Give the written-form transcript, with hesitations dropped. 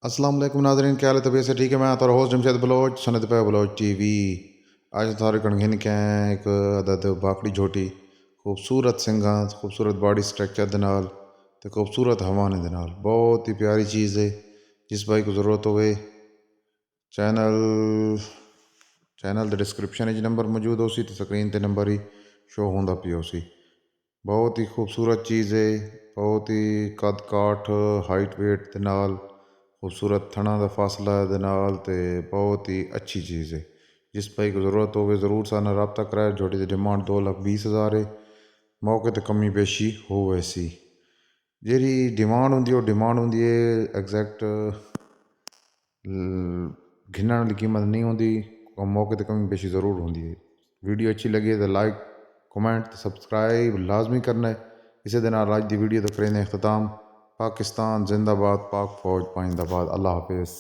अस्सलाम वालेकुम नाज़रीन, क्या हाल है? तबीयत से ठीक है? मैं तो होस्ट जमशेद बलोच, सनत पे बलोच टीवी। आज थारे कणघिन के एक अदद बाकड़ी झोटी खूबसूरत सिंगा, खूबसूरत बॉडी स्ट्रक्चर दे नाल ते खूबसूरत हवाने दे नाल बहुत ही प्यारी चीज़ है। जिस भाई को ज़रूरत होवे channel channel the description number मौजूद हो सी तो स्क्रीन ते नंबर ही शो होंदा पियो सी। बहुत ही खूबसूरत चीज़ है, बहुत ही कद काठ हाइट वेट दे नाल खूबसूरत थणा का फासला दे नाल ते बहुत ही अच्छी चीज़ है। जिस भाई को ज़रूरत हो ज़रूर साना रबता कराए। झोटी की डिमांड 2,20,000 है। मौके ते कमी पेशी हो वैसी जी डिमांड होंगी वो डिमांड होंगी है। एग्जैक्ट घिनण वाली कीमत नहीं होंगी और मौके ते कमी पेशी ज़रूर होंगी है। वीडियो अच्छी लगी तो लाइक कमेंट सबसक्राइब लाजमी करना है। इसी दिन आज की वीडियो तो करें अख्ताम। पाकिस्तान जिंदाबाद, पाक फौज पाइंदाबाद। अल्लाह हाफिज़।